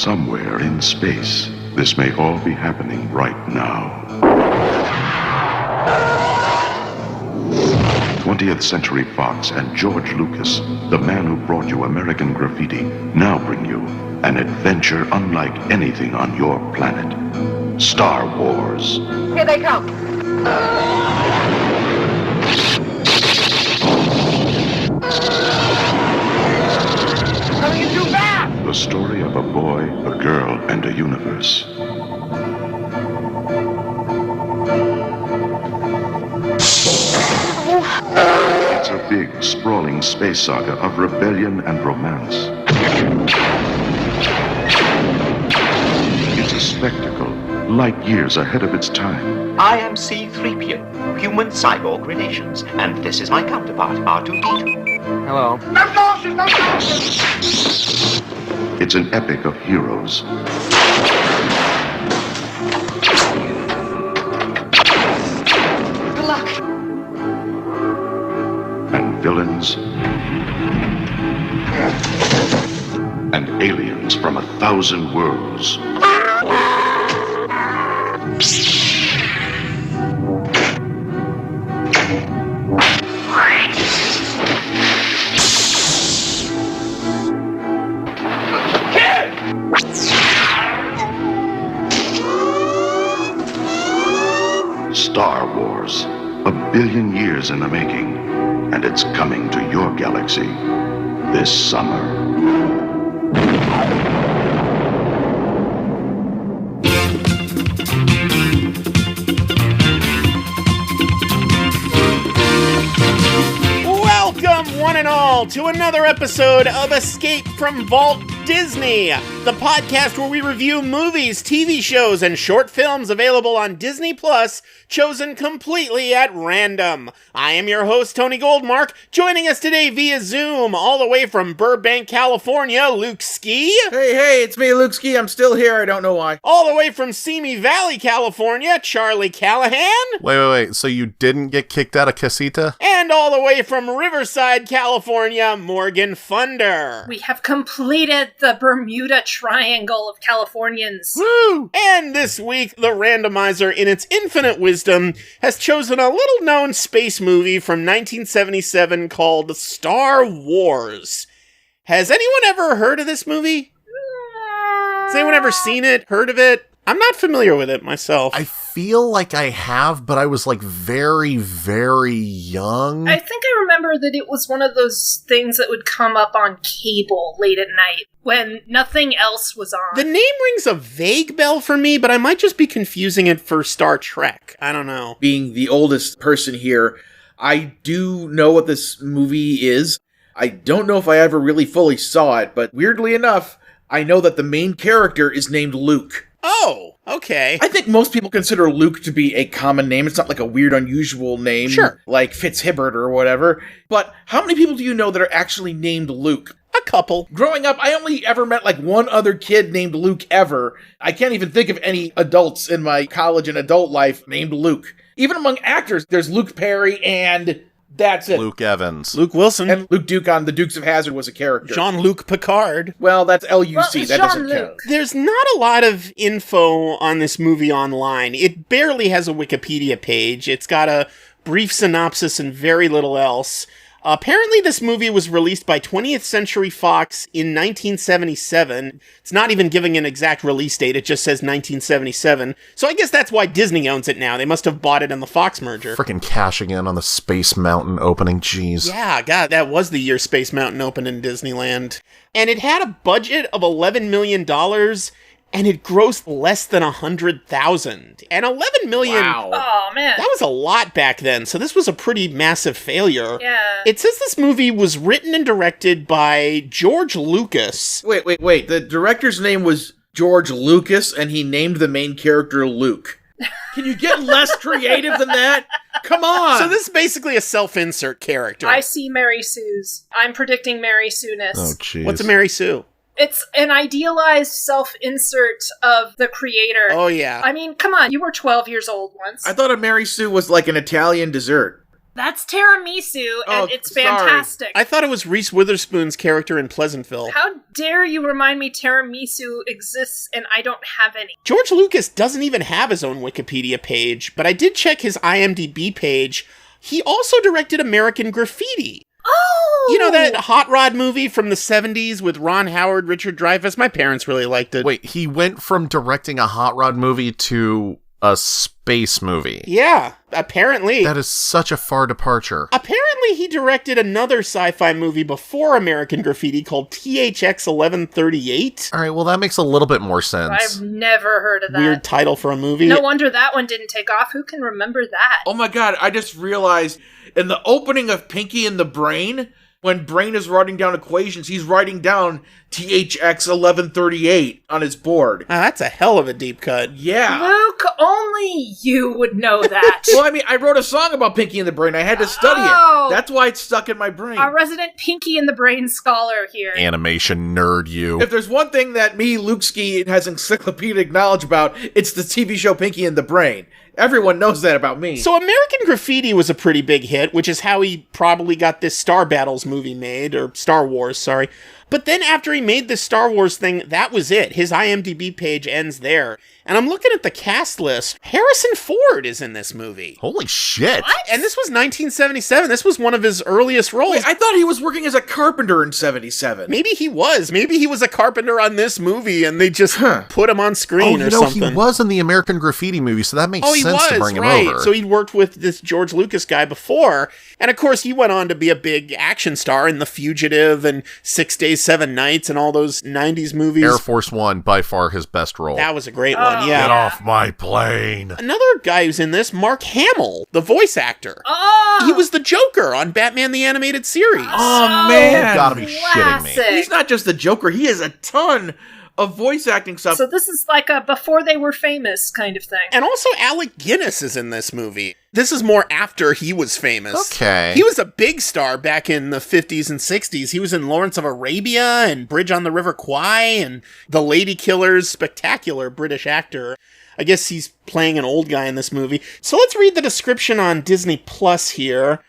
Somewhere in space, this may all be happening right now. 20th Century Fox and George Lucas, the man who brought you American Graffiti, now bring you an adventure unlike anything on your planet. Star Wars. Here they come. Coming in too fast! The story of a boy, a girl, and a universe. It's a big, sprawling space saga of rebellion and romance. It's a spectacle, light years ahead of its time. I am C-3PO, human cyborg relations, and this is my counterpart, R2-D2. Hello. No sauces, no sauces! It's an epic of heroes. Good luck. And villains. And aliens from 1,000 worlds. Star Wars, 1 billion years in the making, and it's coming to your galaxy this summer. Welcome, one and all, to another episode of Escape from Walt Disney, the podcast where we review movies, TV shows, and short films available on Disney Plus, chosen completely at random. I am your host, Tony Goldmark. Joining us today via Zoom, all the way from Burbank, California, Luke Ski. Hey, it's me, Luke Ski. I'm still here. I don't know why. All the way from Simi Valley, California, Charlie Callahan. Wait. So you didn't get kicked out of Casita? And all the way from Riverside, California, Morgan Funder. We have completed the Bermuda Triangle of Californians. Woo! And this week, the randomizer, in its infinite wisdom, has chosen a little-known space movie from 1977 called Star Wars. Has anyone ever heard of this movie? Has anyone ever seen it, heard of it? I'm not familiar with it myself. I feel like I have, but I was like very, very young. I think I remember that it was one of those things that would come up on cable late at night when nothing else was on. The name rings a vague bell for me, but I might just be confusing it for Star Trek. I don't know. Being the oldest person here, I do know what this movie is. I don't know if I ever really fully saw it, but weirdly enough, I know that the main character is named Luke. Oh, okay. I think most people consider Luke to be a common name. It's not like a weird, unusual name, Sure, like Fitzhibbert or whatever. But how many people do you know that are actually named Luke? A couple. Growing up, I only ever met like one other kid named Luke ever. I can't even think of any adults in my college and adult life named Luke. Even among actors, there's Luke Perry and that's it. Luke Evans. Luke Wilson. And Luke Duke on The Dukes of Hazzard was a character. Jean-Luc Picard. Well, that's LUC. Well, it's that doesn't Jean-Luc. count. There's not a lot of info on this movie online. It barely has a Wikipedia page. It's got a brief synopsis and very little else. Apparently this movie was released by 20th Century Fox in 1977. It's not even giving an exact release date, it just says 1977. So I guess that's why Disney owns it now. They must have bought it in the Fox merger. Frickin' cashing in on the Space Mountain opening, jeez. Yeah, God, that was the year Space Mountain opened in Disneyland. And it had a budget of $11 million, and it grossed less than 100,000. And 11 million... Wow. Oh, man. That was a lot back then, so this was a pretty massive failure. Yeah. It says this movie was written and directed by George Lucas. Wait. The director's name was George Lucas, and he named the main character Luke. Can you get less creative than that? Come on! So this is basically a self-insert character. I see Mary Sue's. I'm predicting Mary Sue-ness. Oh, jeez. What's a Mary Sue? It's an idealized self-insert of the creator. Oh, yeah. I mean, come on, you were 12 years old once. I thought a Mary Sue was like an Italian dessert. That's tiramisu, and it's fantastic. I thought it was Reese Witherspoon's character in Pleasantville. How dare you remind me tiramisu exists and I don't have any? George Lucas doesn't even have his own Wikipedia page, but I did check his IMDb page. He also directed American Graffiti. Oh! You know that Hot Rod movie from the 70s with Ron Howard, Richard Dreyfuss? My parents really liked it. Wait, he went from directing a Hot Rod movie to a space movie. Yeah, apparently. That is such a far departure. Apparently he directed another sci-fi movie before American Graffiti called THX 1138. All right, well, that makes a little bit more sense. I've never heard of that. Weird title for a movie. No wonder that one didn't take off. Who can remember that? Oh my god, I just realized in the opening of Pinky and the Brain, when Brain is writing down equations, he's writing down THX 1138 on his board. That's a hell of a deep cut. Yeah. Luke, only you would know that. Well, I mean, I wrote a song about Pinky and the Brain. I had to study Oh. it. That's why it's stuck in my brain. Our resident Pinky in the Brain scholar here. Animation nerd, you. If there's one thing that me, Luke Ski, has encyclopedic knowledge about, it's the TV show Pinky and the Brain. Everyone knows that about me. So American Graffiti was a pretty big hit, which is how he probably got this Star Battles movie made, or Star Wars, sorry. But then after he made this Star Wars thing, that was it. His IMDb page ends there. And I'm looking at the cast list. Harrison Ford is in this movie. Holy shit. What? And this was 1977. This was one of his earliest roles. Wait, I thought he was working as a carpenter in 77. Maybe he was. Maybe he was a carpenter on this movie and they just put him on screen or something. He was in the American Graffiti movie, so that makes sense to bring him over. So he'd worked with this George Lucas guy before. And of course, he went on to be a big action star in The Fugitive and 6 Days, 7 Nights and all those 90s movies. Air Force One, by far his best role. That was a great one, yeah. Get off my plane. Another guy who's in this, Mark Hamill, the voice actor. Oh! He was the Joker on Batman the Animated Series. Oh, man. You gotta be shitting me. Classic. He's not just the Joker. He has a ton of voice acting stuff. So this is like a before they were famous kind of thing. And also Alec Guinness is in this movie. This is more after he was famous. Okay. He was a big star back in the 50s and 60s. He was in Lawrence of Arabia and Bridge on the River Kwai and The Lady Killers, spectacular British actor. I guess he's playing an old guy in this movie. So let's read the description on Disney Plus here.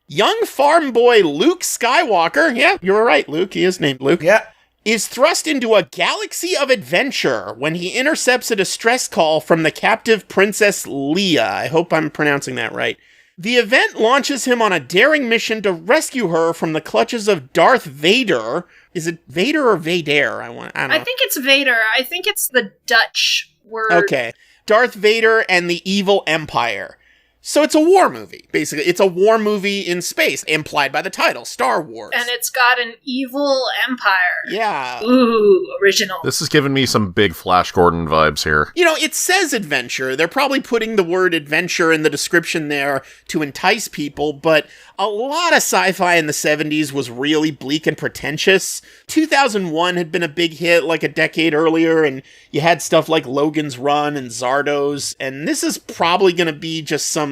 Young farm boy Luke Skywalker, yeah, you were right, Luke, he is named Luke, Yeah. is thrust into a galaxy of adventure when he intercepts a distress call from the captive Princess Leia. I hope I'm pronouncing that right. The event launches him on a daring mission to rescue her from the clutches of Darth Vader. Is it Vader or Vader? I don't know. I think it's Vader. I think it's the Dutch word. Okay. Darth Vader and the Evil Empire. So it's a war movie, basically. It's a war movie in space, implied by the title, Star Wars. And it's got an evil empire. Yeah. Ooh, original. This is giving me some big Flash Gordon vibes here. You know, it says adventure. They're probably putting the word adventure in the description there to entice people, but a lot of sci-fi in the 70s was really bleak and pretentious. 2001 had been a big hit like a decade earlier, and you had stuff like Logan's Run and Zardoz, and this is probably going to be just some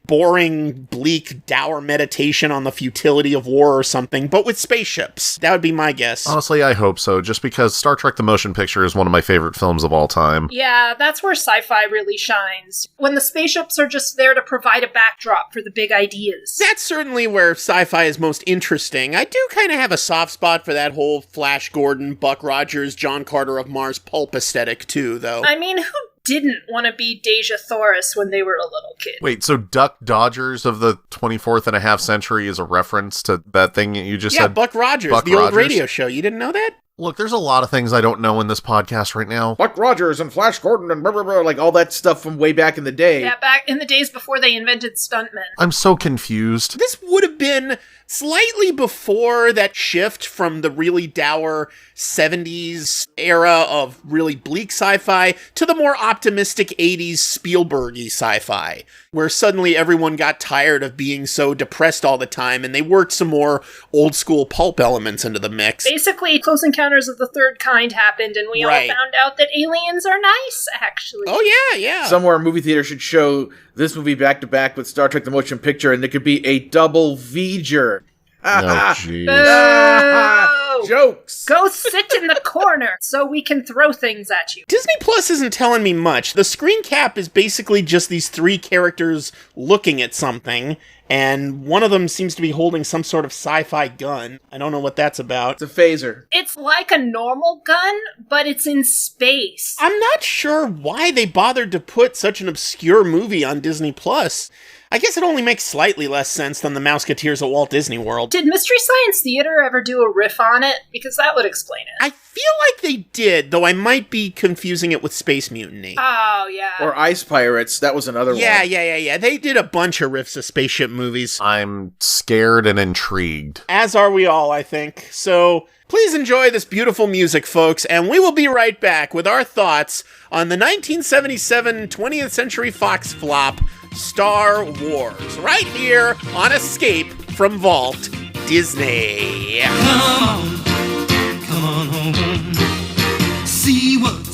boring, bleak, dour meditation on the futility of war or something, but with spaceships. That would be my guess. Honestly, I hope so, just because Star Trek the Motion Picture is one of my favorite films of all time. Yeah, that's where sci-fi really shines. When the spaceships are just there to provide a backdrop for the big ideas. That's certainly where sci-fi is most interesting. I do kind of have a soft spot for that whole Flash Gordon, Buck Rogers, John Carter of Mars pulp aesthetic too, though. I mean, who didn't want to be Deja Thoris when they were a little kid? Wait, so Duck Dodgers of the 24th and a half century is a reference to that thing you just Yeah, said? Buck Rogers, Buck the old Rogers? radio show. You didn't know that? Look, there's a lot of things I don't know in this podcast right now. Buck Rogers and Flash Gordon and blah, blah, blah, like all that stuff from way back in the day. Yeah, back in the days before they invented stuntmen. I'm so confused. This would have been slightly before that shift from the really dour 70s era of really bleak sci-fi to the more optimistic 80s Spielberg-y sci-fi, where suddenly everyone got tired of being so depressed all the time and they worked some more old school pulp elements into the mix. Basically, Close Encounters of the Third Kind happened, and we Right. all found out that aliens are nice, actually. Oh yeah. Somewhere a movie theater should show this movie back to back with Star Trek the Motion Picture, and it could be a double V'ger. Oh, jeez. Boo! Jokes. Go sit in the corner so we can throw things at you. Disney Plus isn't telling me much. The screen cap is basically just these three characters looking at something, and one of them seems to be holding some sort of sci-fi gun. I don't know what that's about. It's a phaser. It's like a normal gun, but it's in space. I'm not sure why they bothered to put such an obscure movie on Disney Plus. I guess it only makes slightly less sense than the Mouseketeers at Walt Disney World. Did Mystery Science Theater ever do a riff on it? Because that would explain it. I feel like they did, though I might be confusing it with Space Mutiny. Oh, yeah. Or Ice Pirates. That was another one. Yeah. They did a bunch of riffs of spaceship movies. I'm scared and intrigued. As are we all, I think. So please enjoy this beautiful music, folks, and we will be right back with our thoughts on the 1977 20th Century Fox flop, Star Wars, right here on Escape from Walt Disney. Come on home. See what